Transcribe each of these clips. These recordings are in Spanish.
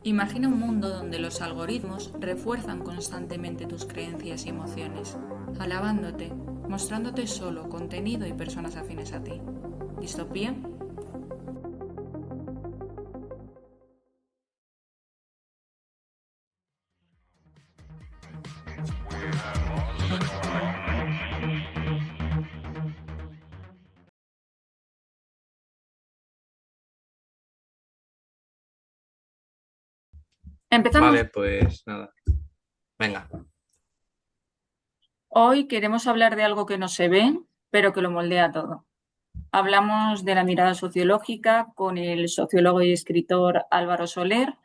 Imagina un mundo donde los algoritmos refuerzan constantemente tus creencias y emociones, alabándote, mostrándote solo contenido y personas afines a ti. ¿Distopía? Empezamos. Vale, pues nada. Venga. Hoy queremos hablar de algo que no se ve, pero que lo moldea todo. Hablamos de la mirada sociológica con el sociólogo y escritor Álvaro Soler,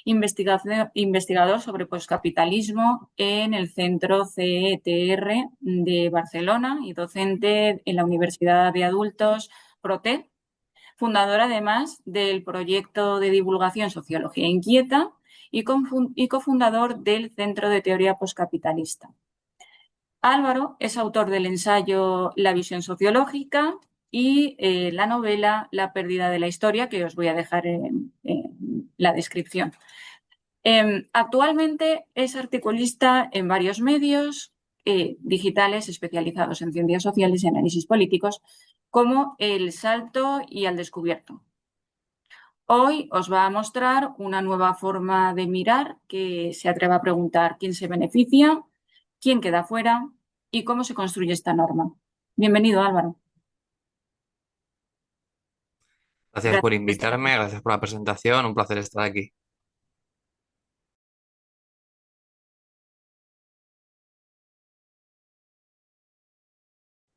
investigador sobre poscapitalismo en el Centro CETR de Barcelona y docente en la Universidad de Adultos PROTE, fundador además del proyecto de divulgación Sociología Inquieta y cofundador del Centro de Teoría Poscapitalista. Álvaro es autor del ensayo La visión sociológica y la novela La pérdida de la historia, que os voy a dejar en la descripción. Actualmente es articulista en varios medios digitales especializados en ciencias sociales y análisis políticos, como El Salto y Al Descubierto. Hoy os va a mostrar una nueva forma de mirar que se atreva a preguntar quién se beneficia, quién queda fuera y cómo se construye esta norma. Bienvenido, Álvaro. Gracias por Gracias por estar invitarme, aquí. gracias por la presentación, un placer estar aquí.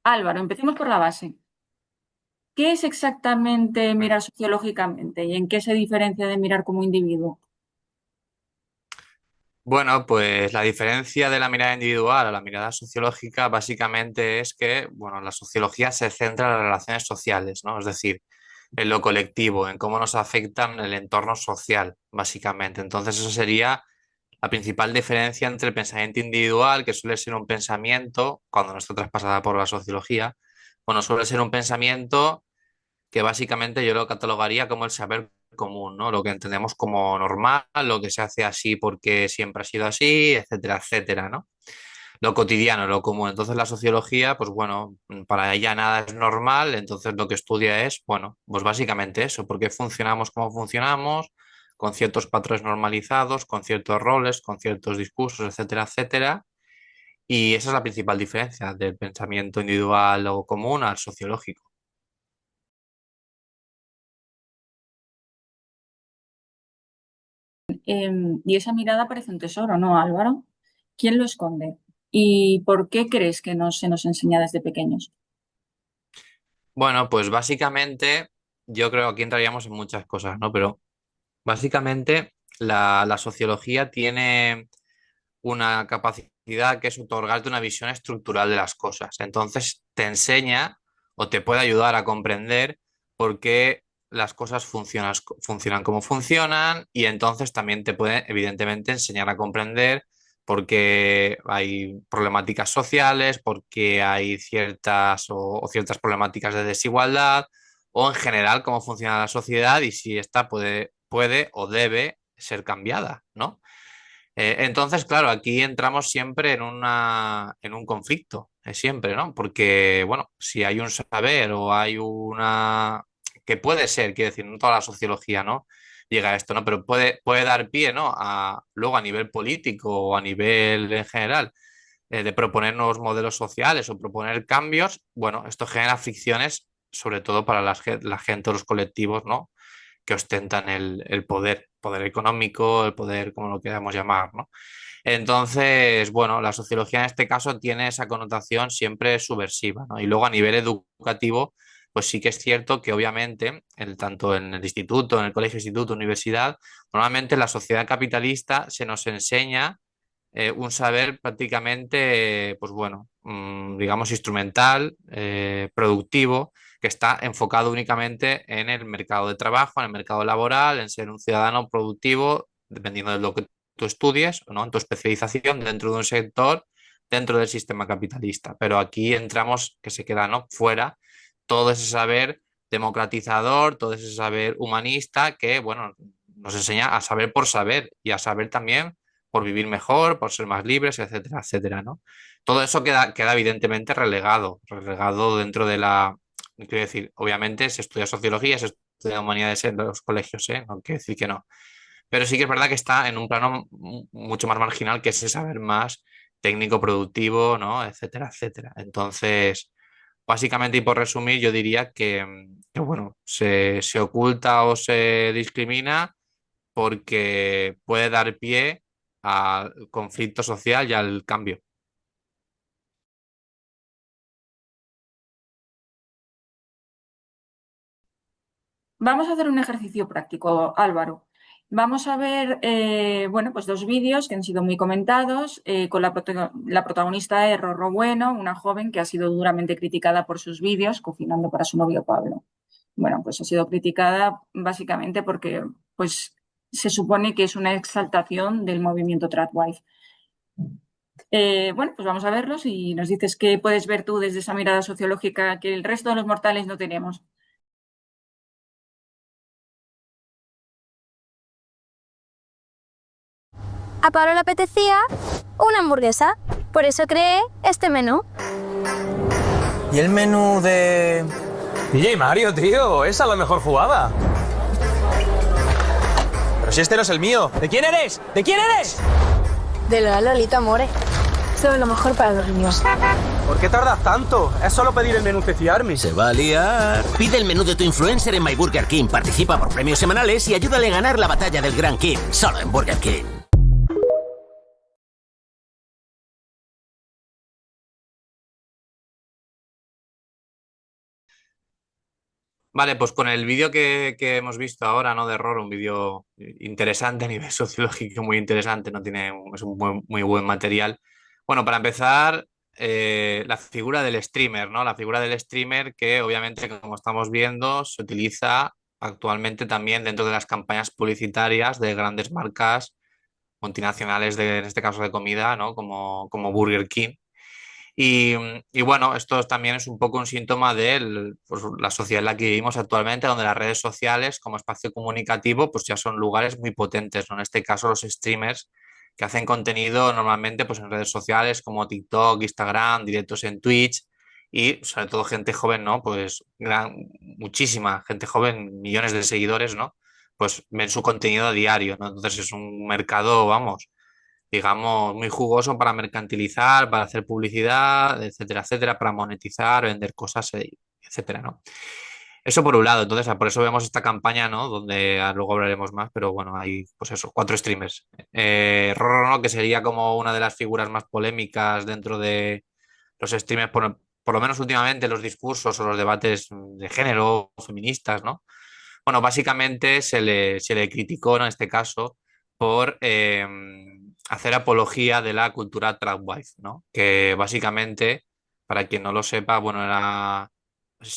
Álvaro, empecemos por la base. ¿Qué es exactamente Mm. mirar sociológicamente y en qué se diferencia de mirar como individuo? Bueno, pues la diferencia de la mirada individual a la mirada sociológica básicamente es que, bueno, la sociología se centra en las relaciones sociales, ¿no? Es decir, en lo colectivo, en cómo nos afectan el entorno social, básicamente. Entonces, eso sería la principal diferencia entre el pensamiento individual, que suele ser un pensamiento, cuando no está traspasada por la sociología, bueno, suele ser un pensamiento que básicamente yo lo catalogaría como el saber común, ¿no? Lo que entendemos como normal, lo que se hace así porque siempre ha sido así, etcétera, etcétera, ¿no? Lo cotidiano, lo común. Entonces la sociología, pues bueno, para ella nada es normal, entonces lo que estudia es, bueno, pues básicamente eso, por qué funcionamos como funcionamos, con ciertos patrones normalizados, con ciertos roles, con ciertos discursos, etcétera, etcétera. Y esa es la principal diferencia del pensamiento individual o común al sociológico. Y esa mirada parece un tesoro, ¿no, Álvaro? ¿Quién lo esconde? ¿Y por qué crees que no se nos enseña desde pequeños? Bueno, pues básicamente yo creo que aquí entraríamos en muchas cosas, ¿no? Pero básicamente la sociología tiene una capacidad que es otorgarte una visión estructural de las cosas. Entonces te enseña o te puede ayudar a comprender por qué las cosas funcionan como funcionan y entonces también te puede evidentemente enseñar a comprender por qué hay problemáticas sociales, por qué hay o ciertas problemáticas de desigualdad o en general cómo funciona la sociedad y si esta puede o debe ser cambiada, ¿no? Entonces, claro, aquí entramos siempre en un conflicto, siempre, ¿no? Porque, bueno, si hay un saber o hay una... que puede ser, quiero decir, no toda la sociología, ¿no? Llega a esto, ¿no? Pero puede dar pie, ¿no? Luego a nivel político o a nivel en general, de proponer nuevos modelos sociales o proponer cambios, bueno, esto genera fricciones, sobre todo para la gente o los colectivos, ¿no? Que ostentan el poder económico, el poder, como lo queramos llamar, ¿no? Entonces, bueno, la sociología en este caso tiene esa connotación siempre subversiva, ¿no? Y luego a nivel educativo, pues sí que es cierto que obviamente, tanto en el instituto, en el colegio, instituto, universidad, normalmente en la sociedad capitalista se nos enseña un saber prácticamente, pues bueno, digamos instrumental, productivo, que está enfocado únicamente en el mercado de trabajo, en el mercado laboral, en ser un ciudadano productivo, dependiendo de lo que tú estudies, ¿no? En tu especialización dentro de un sector, dentro del sistema capitalista. Pero aquí entramos, que se queda, ¿no? Fuera todo ese saber democratizador, todo ese saber humanista que, bueno, nos enseña a saber por saber y a saber también por vivir mejor, por ser más libres, etcétera, etcétera, ¿no? Todo eso queda evidentemente relegado dentro de la... Quiero decir, obviamente se estudia sociología, se estudia humanidades en los colegios, ¿eh? No quiero decir que no. Pero sí que es verdad que está en un plano mucho más marginal, que es ese saber más técnico, productivo, ¿no? Etcétera, etcétera. Entonces, básicamente y por resumir, yo diría que, bueno, se oculta o se discrimina porque puede dar pie al conflicto social y al cambio. Vamos a hacer un ejercicio práctico, Álvaro. Vamos a ver, bueno, pues dos vídeos que han sido muy comentados, con la protagonista es Rorro Bueno, una joven que ha sido duramente criticada por sus vídeos cocinando para su novio Pablo. Bueno, pues ha sido criticada básicamente porque, pues, se supone que es una exaltación del movimiento tradwife. Bueno, pues vamos a verlos y nos dices qué puedes ver tú desde esa mirada sociológica que el resto de los mortales no tenemos. A Pablo le apetecía una hamburguesa, por eso creé este menú. ¿Y el menú de...? DJ Mario, tío, esa es la mejor jugada. Pero si este no es el mío. ¿De quién eres? ¿De quién eres? De la Lolita More. Eso es lo mejor para los niños. ¿Por qué tardas tanto? Es solo pedir el menú Ceci Army. Se va a liar. Pide el menú de tu influencer en My Burger King, participa por premios semanales y ayúdale a ganar la batalla del Gran King, solo en Burger King. Vale, pues con el vídeo que hemos visto ahora, ¿no? De Error, un vídeo interesante a nivel sociológico, muy interesante, ¿no? Es un muy buen material. Bueno, para empezar, la figura del streamer, ¿no? La figura del streamer que obviamente, como estamos viendo, se utiliza actualmente también dentro de las campañas publicitarias de grandes marcas multinacionales, en este caso de comida, ¿no? Como Burger King. Y bueno, esto también es un poco un síntoma de pues, la sociedad en la que vivimos actualmente, donde las redes sociales como espacio comunicativo pues ya son lugares muy potentes, ¿no? En este caso los streamers que hacen contenido normalmente pues en redes sociales como TikTok, Instagram, directos en Twitch y sobre todo gente joven, ¿no? Pues muchísima gente joven, millones de seguidores, ¿no? Pues ven su contenido a diario, ¿no? Entonces es un mercado, vamos, digamos, muy jugoso para mercantilizar, para hacer publicidad, etcétera, etcétera, para monetizar, vender cosas, etcétera, ¿no? Eso por un lado, entonces por eso vemos esta campaña, ¿no? Donde luego hablaremos más, pero bueno, hay pues eso, cuatro streamers. Rorro, ¿no? Que sería como una de las figuras más polémicas dentro de los streamers, por lo menos últimamente los discursos o los debates de género feministas, ¿no? Bueno, básicamente se le criticó, ¿no? En este caso, por hacer apología de la cultura tradwife, ¿no? Que básicamente, para quien no lo sepa, bueno,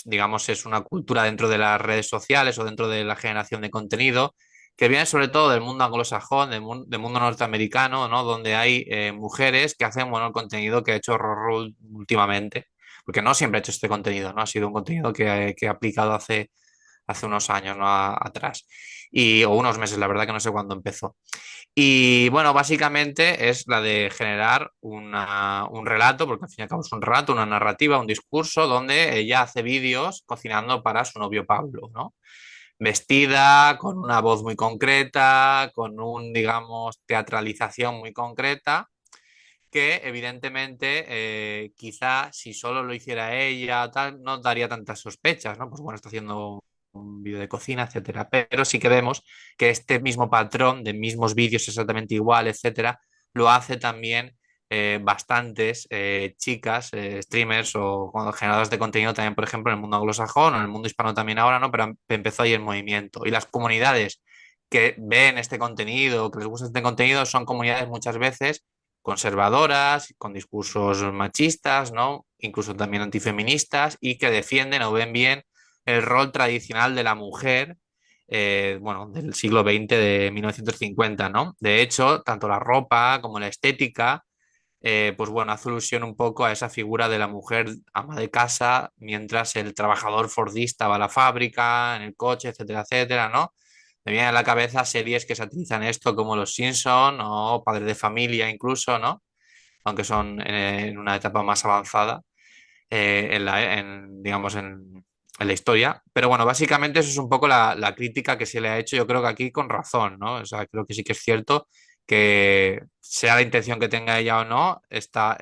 digamos, es una cultura dentro de las redes sociales o dentro de la generación de contenido que viene sobre todo del mundo anglosajón, del mundo norteamericano, ¿no? Donde hay mujeres que hacen, bueno, el contenido que ha hecho Rorro últimamente, porque no siempre ha hecho este contenido, ¿no? Ha sido un contenido que ha aplicado hace unos años, ¿no? Atrás. O unos meses, la verdad que no sé cuándo empezó. Y bueno, básicamente es la de generar un relato, porque al fin y al cabo es un relato, una narrativa, un discurso, donde ella hace vídeos cocinando para su novio Pablo, ¿no? Vestida, con una voz muy concreta, con digamos, teatralización muy concreta, que evidentemente quizá si solo lo hiciera ella tal, no daría tantas sospechas, ¿no? Pues bueno, está haciendo un vídeo de cocina, etcétera. Pero sí que vemos que este mismo patrón de mismos vídeos exactamente igual, etcétera, lo hace también bastantes chicas, streamers o generadores de contenido también, por ejemplo, en el mundo anglosajón o en el mundo hispano también ahora, ¿no? Pero empezó ahí el movimiento. Y las comunidades que ven este contenido, que les gusta este contenido, son comunidades muchas veces conservadoras, con discursos machistas, ¿no? Incluso también antifeministas y que defienden o ven bien el rol tradicional de la mujer, bueno, del siglo XX, de 1950, ¿no? De hecho, tanto la ropa como la estética, pues bueno, hace alusión un poco a esa figura de la mujer ama de casa, mientras el trabajador fordista va a la fábrica, en el coche, etcétera, etcétera, ¿no? Me vienen a la cabeza series que satirizan esto como Los Simpson o Padres de Familia incluso, ¿no? Aunque son en una etapa más avanzada digamos, en la historia. Pero bueno, básicamente eso es un poco la crítica que se le ha hecho, yo creo que aquí con razón, ¿no? O sea, creo que sí que es cierto que sea la intención que tenga ella o no, está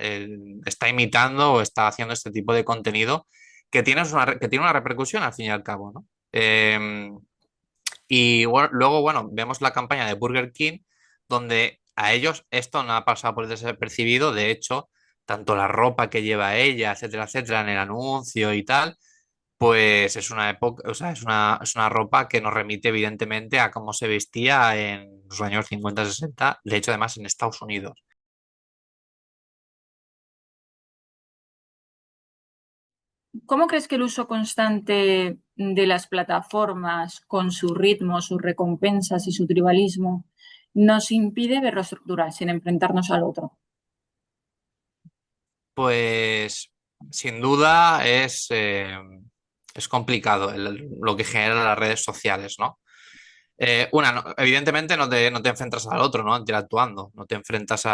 imitando o está haciendo este tipo de contenido que tiene una repercusión al fin y al cabo, ¿no? Y luego, bueno, vemos la campaña de Burger King, donde a ellos esto no ha pasado por desapercibido. De hecho, tanto la ropa que lleva ella, etcétera, etcétera, en el anuncio y tal, pues es una época, o sea, es una ropa que nos remite evidentemente a cómo se vestía en los años 50-60, de hecho, además en Estados Unidos. ¿Cómo crees que el uso constante de las plataformas, con su ritmo, sus recompensas y su tribalismo, nos impide verlo estructural sin enfrentarnos al otro? Pues sin duda es complicado lo que generan las redes sociales, ¿no? Evidentemente no te enfrentas al otro, ¿no? Interactuando, no te enfrentas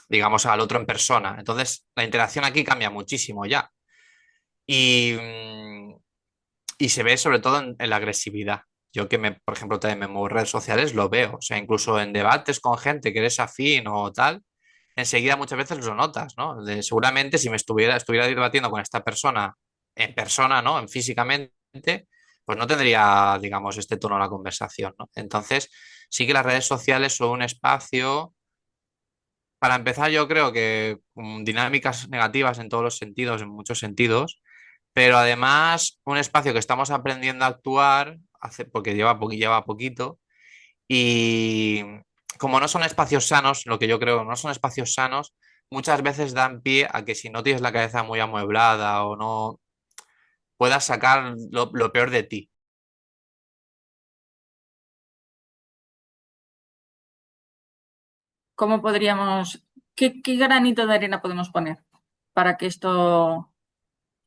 digamos, al otro en persona. Entonces, la interacción aquí cambia muchísimo ya. Y, y se ve sobre todo en la agresividad. Yo por ejemplo, también me muevo en redes sociales, lo veo. O sea, incluso en debates con gente que eres afín o tal, enseguida muchas veces lo notas, ¿no? Seguramente si estuviera debatiendo con esta persona en persona, ¿no? En físicamente, pues no tendría, digamos, este tono a la conversación, ¿no? Entonces, sí que las redes sociales son un espacio, para empezar, yo creo que dinámicas negativas en todos los sentidos, en muchos sentidos, pero además un espacio que estamos aprendiendo a actuar, porque lleva poquito, y como no son espacios sanos, lo que yo creo, no son espacios sanos, muchas veces dan pie a que si no tienes la cabeza muy amueblada o no puedas sacar lo peor de ti. ¿Cómo podríamos, qué granito de arena podemos poner para que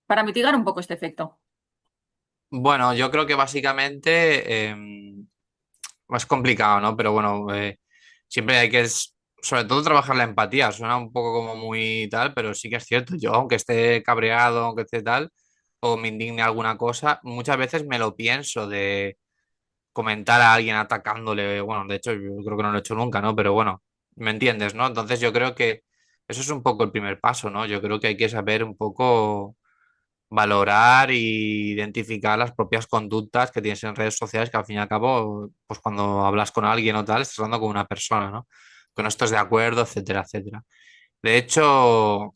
para mitigar un poco este efecto? Bueno, yo creo que básicamente es complicado, ¿no? Pero bueno, siempre hay sobre todo trabajar la empatía. Suena un poco como muy tal, pero sí que es cierto. Yo, aunque esté cabreado, aunque esté tal, o me indigne alguna cosa, muchas veces me lo pienso de comentar a alguien atacándole. Bueno, de hecho, yo creo que no lo he hecho nunca, ¿no? Pero bueno, me entiendes, ¿no? Entonces yo creo que eso es un poco el primer paso, ¿no? Yo creo que hay que saber un poco valorar e identificar las propias conductas que tienes en redes sociales, que al fin y al cabo, pues cuando hablas con alguien o tal, estás hablando con una persona, ¿no? Que no estés de acuerdo, etcétera, etcétera. De hecho,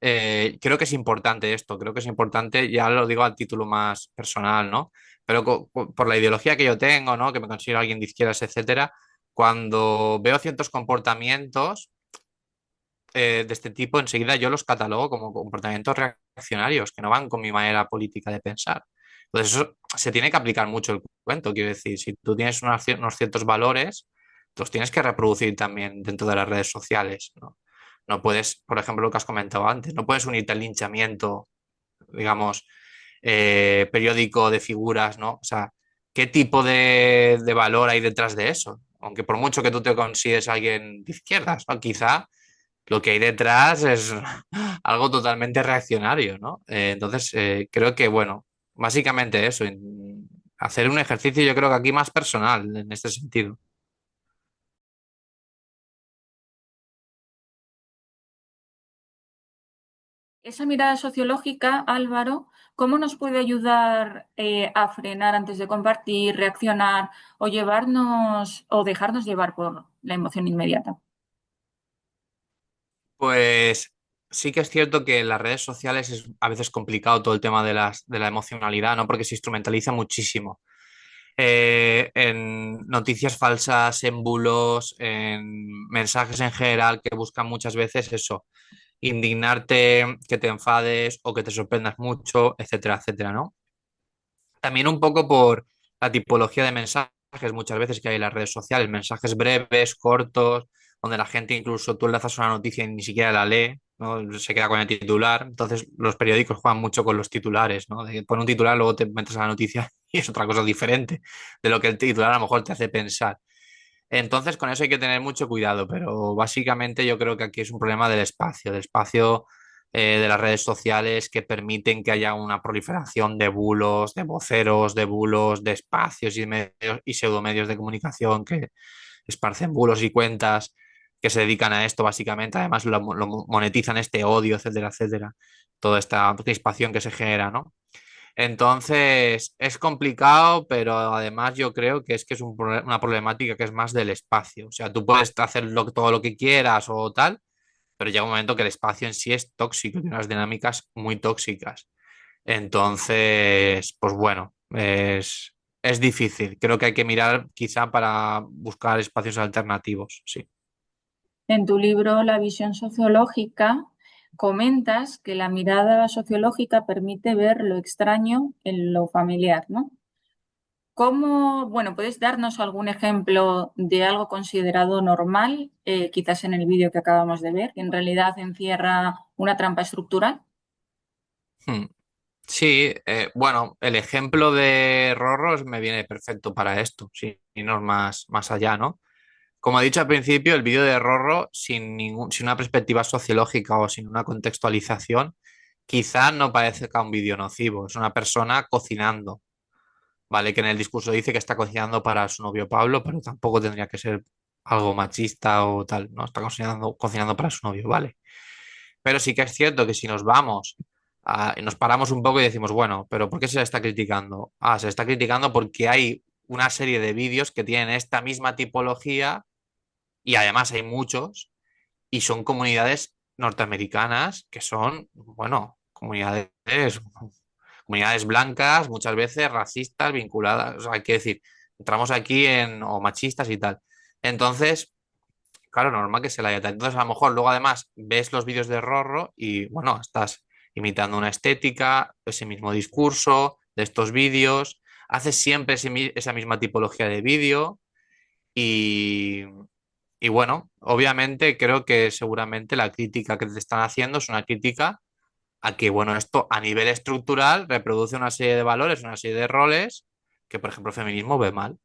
creo que es importante esto, creo que es importante, ya lo digo a título más personal, ¿no? Pero por la ideología que yo tengo, ¿no? Que me considero alguien de izquierdas, etcétera, cuando veo ciertos comportamientos de este tipo, enseguida yo los catalogo como comportamientos reaccionarios, que no van con mi manera política de pensar. Entonces, eso se tiene que aplicar mucho el cuento, quiero decir, si tú tienes unos ciertos valores, los tienes que reproducir también dentro de las redes sociales, ¿no? No puedes, por ejemplo, lo que has comentado antes, no puedes unirte al linchamiento, digamos, periódico de figuras, ¿no? O sea, ¿qué tipo de valor hay detrás de eso? Aunque por mucho que tú te consideres alguien de izquierdas, ¿no? Quizá lo que hay detrás es algo totalmente reaccionario, ¿no? Entonces, creo que, bueno, básicamente eso, hacer un ejercicio yo creo que aquí más personal en este sentido. Esa mirada sociológica, Álvaro, ¿cómo nos puede ayudar a frenar antes de compartir, reaccionar o llevarnos o dejarnos llevar por la emoción inmediata? Pues sí que es cierto que en las redes sociales es a veces complicado todo el tema de la emocionalidad, ¿no? Porque se instrumentaliza muchísimo. En noticias falsas, en bulos, en mensajes en general que buscan muchas veces eso, indignarte, que te enfades o que te sorprendas mucho, etcétera, etcétera, ¿no? También un poco por la tipología de mensajes muchas veces que hay en las redes sociales, mensajes breves, cortos, donde la gente incluso tú enlazas una noticia y ni siquiera la lee, ¿no? Se queda con el titular. Entonces los periódicos juegan mucho con los titulares, ¿no? Pon un titular, luego te metes a la noticia y es otra cosa diferente de lo que el titular a lo mejor te hace pensar. Entonces, con eso hay que tener mucho cuidado, pero básicamente yo creo que aquí es un problema del espacio de las redes sociales que permiten que haya una proliferación de bulos, de voceros, de bulos, de espacios y medios y pseudomedios de comunicación que esparcen bulos y cuentas que se dedican a esto básicamente. Además, lo monetizan este odio, etcétera, etcétera. Toda esta crispación que se genera, ¿no? Entonces, es complicado, pero además yo creo que es una problemática que es más del espacio. O sea, tú puedes hacer todo lo que quieras o tal, pero llega un momento que el espacio en sí es tóxico, tiene unas dinámicas muy tóxicas. Entonces, pues bueno, es difícil. Creo que hay que mirar quizá para buscar espacios alternativos, sí. En tu libro La visión sociológica comentas que la mirada sociológica permite ver lo extraño en lo familiar, ¿no? ¿Cómo, bueno, puedes darnos algún ejemplo de algo considerado normal, quizás en el vídeo que acabamos de ver, que en realidad encierra una trampa estructural? Hmm. Sí, bueno, el ejemplo de Rorros me viene perfecto para esto, sin irnos más allá, ¿no? Como he dicho al principio, el vídeo de Rorro, sin una perspectiva sociológica o sin una contextualización, quizá no parezca un vídeo nocivo. Es una persona cocinando, ¿vale? Que en el discurso dice que está cocinando para su novio Pablo, pero tampoco tendría que ser algo machista o tal, ¿no? Está cocinando para su novio, ¿vale? Pero sí que es cierto que si nos vamos, nos paramos un poco y decimos, bueno, pero ¿por qué se le está criticando? Ah, se le está criticando porque hay una serie de vídeos que tienen esta misma tipología y además hay muchos y son comunidades norteamericanas que son, bueno, comunidades blancas, muchas veces racistas, vinculadas, o sea, hay que decir, entramos aquí o machistas y tal. Entonces, claro, normal que se la haya tal. Entonces, a lo mejor luego además ves los vídeos de Rorro y, bueno, estás imitando una estética, ese mismo discurso de estos vídeos, haces siempre esa misma tipología de vídeo y, y bueno, obviamente creo que seguramente la crítica que te están haciendo es una crítica a que, bueno, esto a nivel estructural reproduce una serie de valores, una serie de roles que, por ejemplo, el feminismo ve mal.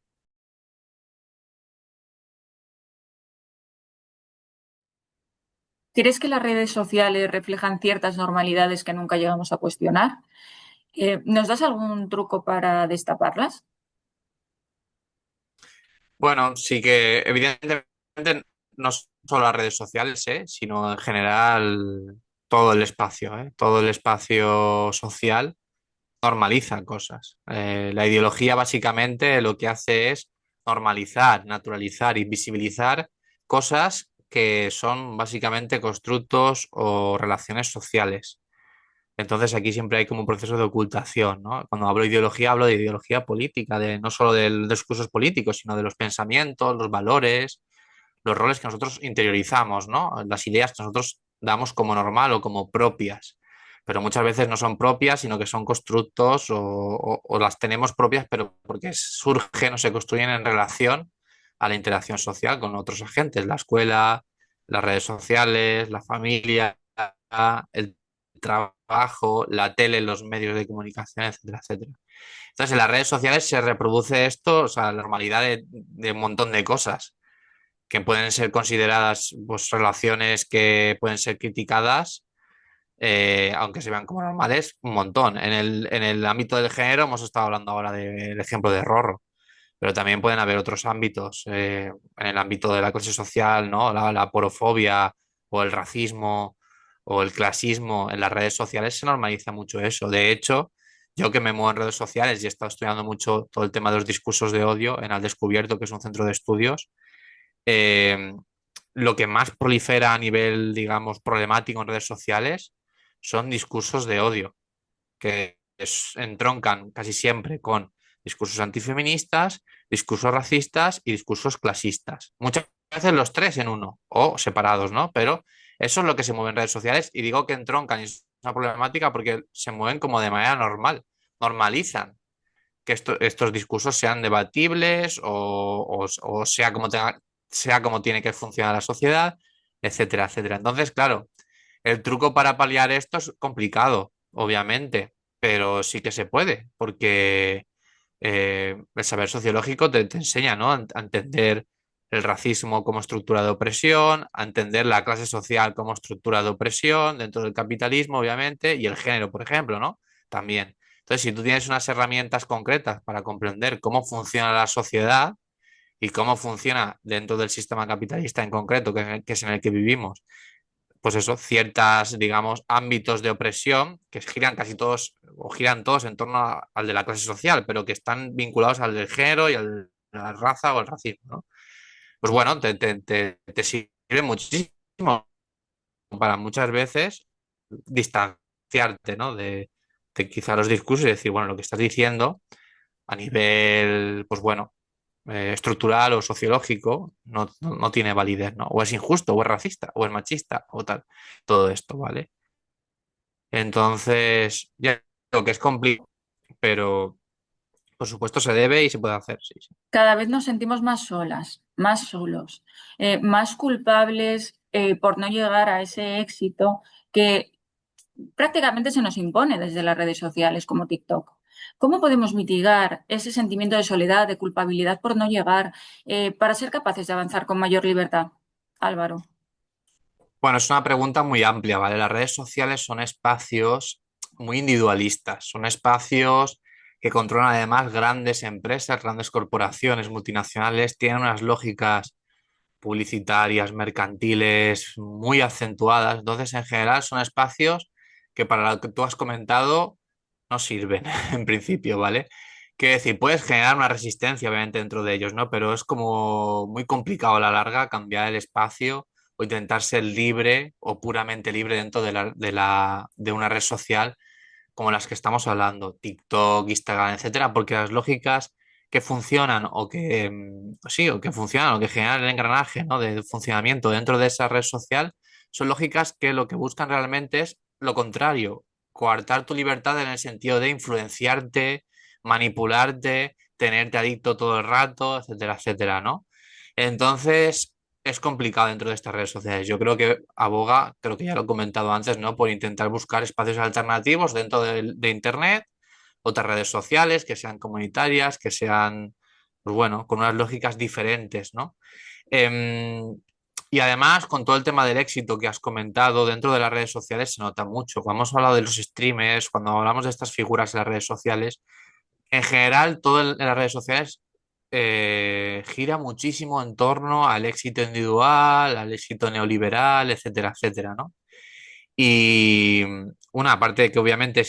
¿Crees que las redes sociales reflejan ciertas normalidades que nunca llegamos a cuestionar? ¿Nos das algún truco para destaparlas? Bueno, sí que evidentemente no solo las redes sociales, sino en general todo el espacio, todo el espacio social normaliza cosas. La ideología básicamente lo que hace es normalizar, naturalizar y visibilizar cosas que son básicamente constructos o relaciones sociales. Entonces aquí siempre hay como un proceso de ocultación, ¿no? Cuando hablo de ideología, hablo de ideología política, no solo de los discursos políticos, sino de los pensamientos, los valores, los roles que nosotros interiorizamos, ¿no? Las ideas que nosotros damos como normal o como propias, pero muchas veces no son propias, sino que son constructos o las tenemos propias, pero porque surgen o se construyen en relación a la interacción social con otros agentes, la escuela, las redes sociales, la familia, el trabajo, la tele, los medios de comunicación, etcétera, etcétera. Entonces, en las redes sociales se reproduce esto, o sea, la normalidad de un montón de cosas que pueden ser consideradas pues, relaciones que pueden ser criticadas, aunque se vean como normales, un montón. En el ámbito del género hemos estado hablando ahora del ejemplo de Rorro, pero también pueden haber otros ámbitos, en el ámbito de la clase social, ¿no? La porofobia o el racismo o el clasismo en las redes sociales se normaliza mucho eso. De hecho, yo que me muevo en redes sociales y he estado estudiando mucho todo el tema de los discursos de odio en Al Descubierto, que es un centro de estudios, eh, lo que más prolifera a nivel, digamos, problemático en redes sociales son discursos de odio, que entroncan casi siempre con discursos antifeministas, discursos racistas y discursos clasistas. Muchas veces los tres en uno o separados, ¿no? Pero eso es lo que se mueve en redes sociales y digo que entroncan y es una problemática porque se mueven como de manera normal, normalizan que estos discursos sean debatibles o sea como tiene que funcionar la sociedad, etcétera, etcétera. Entonces, claro, el truco para paliar esto es complicado, obviamente, pero sí que se puede, porque El saber sociológico te enseña, ¿no? A entender el racismo como estructura de opresión, a entender la clase social como estructura de opresión dentro del capitalismo, obviamente, y el género, por ejemplo, ¿no? También. Entonces, si tú tienes unas herramientas concretas para comprender cómo funciona la sociedad y cómo funciona dentro del sistema capitalista en concreto, que es en el que vivimos, pues eso, ciertas, digamos, ámbitos de opresión que giran casi todos o giran todos en torno al de la clase social, pero que están vinculados al del género y a la raza o al racismo, ¿no? Pues bueno, te sirve muchísimo para muchas veces distanciarte, ¿no? De quizá los discursos y decir, bueno, lo que estás diciendo a nivel, pues bueno, estructural o sociológico no tiene validez, ¿no? O es injusto, o es racista, o es machista, o tal. Todo esto, ¿vale? Entonces, ya digo que es complicado, pero por supuesto se debe y se puede hacer, sí, sí. Cada vez nos sentimos más solas, más solos, más culpables por no llegar a ese éxito que prácticamente se nos impone desde las redes sociales como TikTok. ¿Cómo podemos mitigar ese sentimiento de soledad, de culpabilidad por no llegar, para ser capaces de avanzar con mayor libertad? Álvaro. Bueno, es una pregunta muy amplia, ¿vale? Las redes sociales son espacios muy individualistas, son espacios que controlan además grandes empresas, grandes corporaciones multinacionales, tienen unas lógicas publicitarias, mercantiles muy acentuadas. Entonces, en general, son espacios que para lo que tú has comentado no sirven, en principio, ¿vale? Quiero decir, puedes generar una resistencia, obviamente, dentro de ellos, ¿no? Pero es como muy complicado a la larga cambiar el espacio o intentar ser libre o puramente libre dentro de una red social como las que estamos hablando, TikTok, Instagram, etcétera, porque las lógicas que funcionan o que sí, o que funcionan o que generan el engranaje, ¿no? De funcionamiento dentro de esa red social son lógicas que lo que buscan realmente es lo contrario, coartar tu libertad en el sentido de influenciarte, manipularte, tenerte adicto todo el rato, etcétera, etcétera, ¿no? Entonces, es complicado dentro de estas redes sociales. Yo creo que aboga, creo que ya lo he comentado antes, ¿no? Por intentar buscar espacios alternativos dentro de Internet, otras redes sociales que sean comunitarias, que sean, pues bueno, con unas lógicas diferentes, ¿no? Em, y además, con todo el tema del éxito que has comentado, dentro de las redes sociales se nota mucho. Cuando hemos hablado de los streamers, cuando hablamos de estas figuras en las redes sociales, en general, todo en las redes sociales gira muchísimo en torno al éxito individual, al éxito neoliberal, etcétera, etcétera, ¿no? Y una parte de que obviamente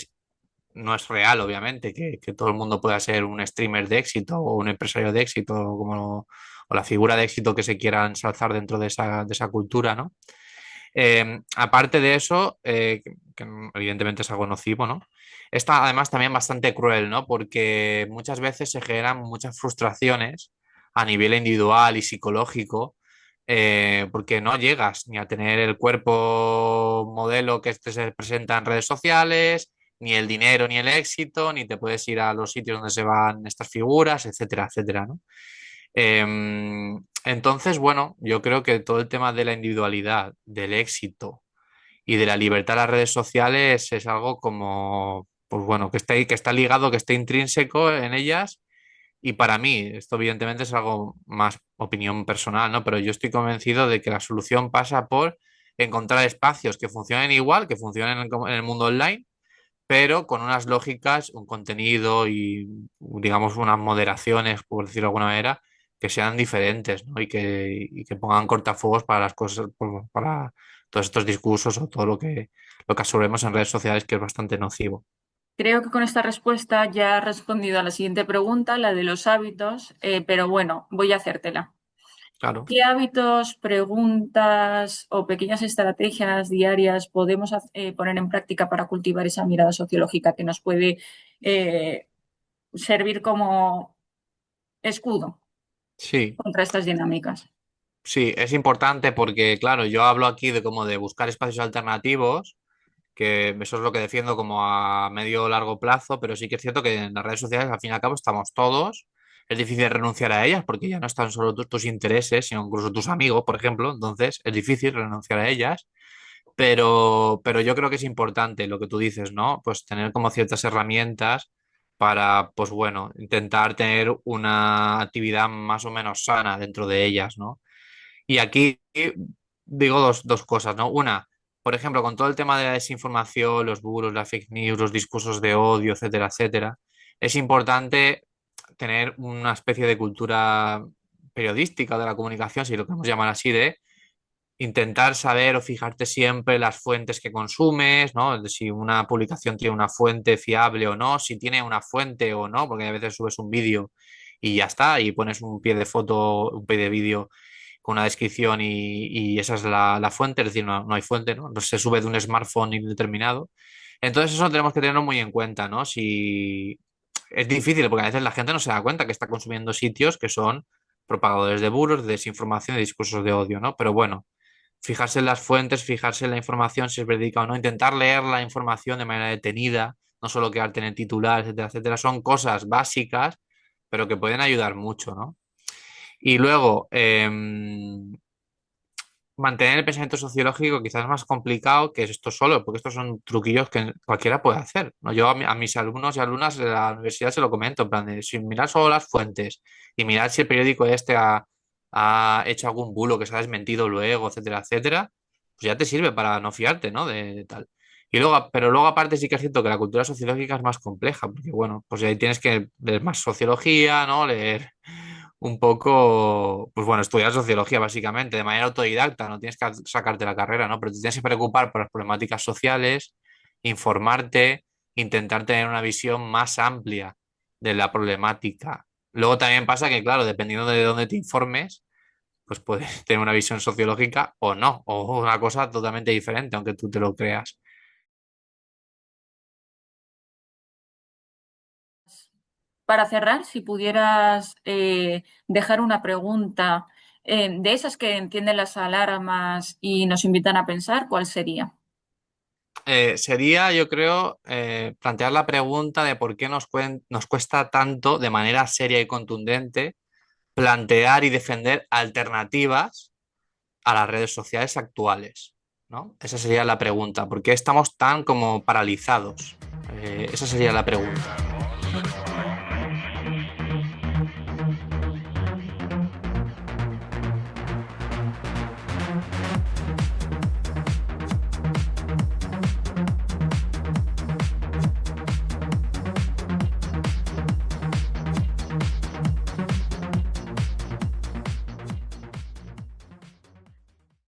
no es real, obviamente, que todo el mundo pueda ser un streamer de éxito o un empresario de éxito o la figura de éxito que se quiera ensalzar dentro de esa cultura, ¿no? Aparte de eso, que evidentemente es algo nocivo, ¿no? Está además también bastante cruel, ¿no? Porque muchas veces se generan muchas frustraciones a nivel individual y psicológico, porque no llegas ni a tener el cuerpo modelo que se presenta en redes sociales, ni el dinero, ni el éxito, ni te puedes ir a los sitios donde se van estas figuras, etcétera, etcétera, ¿no? Entonces, bueno, yo creo que todo el tema de la individualidad, del éxito y de la libertad en las redes sociales es algo como, pues bueno, que está ligado, que está intrínseco en ellas. Y para mí, esto evidentemente es algo más opinión personal, ¿no? Pero yo estoy convencido de que la solución pasa por encontrar espacios que funcionen igual, que funcionen en el mundo online, pero con unas lógicas, un contenido y, digamos, unas moderaciones, por decirlo de alguna manera, que sean diferentes, ¿no? Y que pongan cortafuegos para las cosas, para todos estos discursos o todo lo que absorbemos en redes sociales, que es bastante nocivo. Creo que con esta respuesta ya has respondido a la siguiente pregunta, la de los hábitos, pero bueno, voy a hacértela. Claro. ¿Qué hábitos, preguntas o pequeñas estrategias diarias podemos poner en práctica para cultivar esa mirada sociológica que nos puede eh, servir como escudo Sí, contra estas dinámicas? sí, es importante porque, claro, yo hablo aquí de como de buscar espacios alternativos, que eso es lo que defiendo como a medio o largo plazo, pero sí que es cierto que en las redes sociales, al fin y al cabo, estamos todos. Es difícil renunciar a ellas porque ya no están solo tus intereses, sino incluso tus amigos, por ejemplo. Entonces, es difícil renunciar a ellas. Pero yo creo que es importante lo que tú dices, ¿no? Pues tener como ciertas herramientas para, pues bueno, intentar tener una actividad más o menos sana dentro de ellas, ¿no? Y aquí digo dos cosas, ¿no? Una, por ejemplo, con todo el tema de la desinformación, los bulos, las fake news, los discursos de odio, etcétera, etcétera, es importante tener una especie de cultura periodística de la comunicación, si lo queremos llamar así, de intentar saber o fijarte siempre las fuentes que consumes, ¿no? De si una publicación tiene una fuente fiable o no, si tiene una fuente o no, porque a veces subes un vídeo y ya está, y pones un pie de foto, un pie de vídeo con una descripción y esa es la fuente, es decir, no hay fuente, ¿no? No se sube de un smartphone indeterminado. Entonces eso tenemos que tenerlo muy en cuenta, ¿no? Si es difícil porque a veces la gente no se da cuenta que está consumiendo sitios que son propagadores de bulos, de desinformación, de discursos de odio, ¿no? Pero bueno, fijarse en las fuentes, fijarse en la información, si es verídica o no, intentar leer la información de manera detenida, no solo quedarte en el titular, etcétera, etcétera, son cosas básicas, pero que pueden ayudar mucho, ¿no? Y luego, mantener el pensamiento sociológico quizás es más complicado que esto solo, porque estos son truquillos que cualquiera puede hacer, ¿no? Yo a mis alumnos y alumnas de la universidad se lo comento, en plan de, sin mirar solo las fuentes y mirar si el periódico este ha hecho algún bulo que se ha desmentido luego, etcétera, etcétera, pues ya te sirve para no fiarte, ¿no? De tal. Y luego, pero luego aparte sí que es cierto que la cultura sociológica es más compleja, porque bueno, pues ahí tienes que leer más sociología, ¿no? Leer un poco, pues bueno, estudiar sociología básicamente de manera autodidacta, no tienes que sacarte la carrera, ¿no? Pero te tienes que preocupar por las problemáticas sociales, informarte, intentar tener una visión más amplia de la problemática. Luego también pasa que, claro, dependiendo de dónde te informes, pues puedes tener una visión sociológica o no, o una cosa totalmente diferente, aunque tú te lo creas. Para cerrar, si pudieras dejar una pregunta de esas que encienden las alarmas y nos invitan a pensar, ¿cuál sería? Sería, yo creo, plantear la pregunta de por qué nos cuesta tanto, de manera seria y contundente, plantear y defender alternativas a las redes sociales actuales, ¿no? Esa sería la pregunta. ¿Por qué estamos tan como paralizados? Esa sería la pregunta.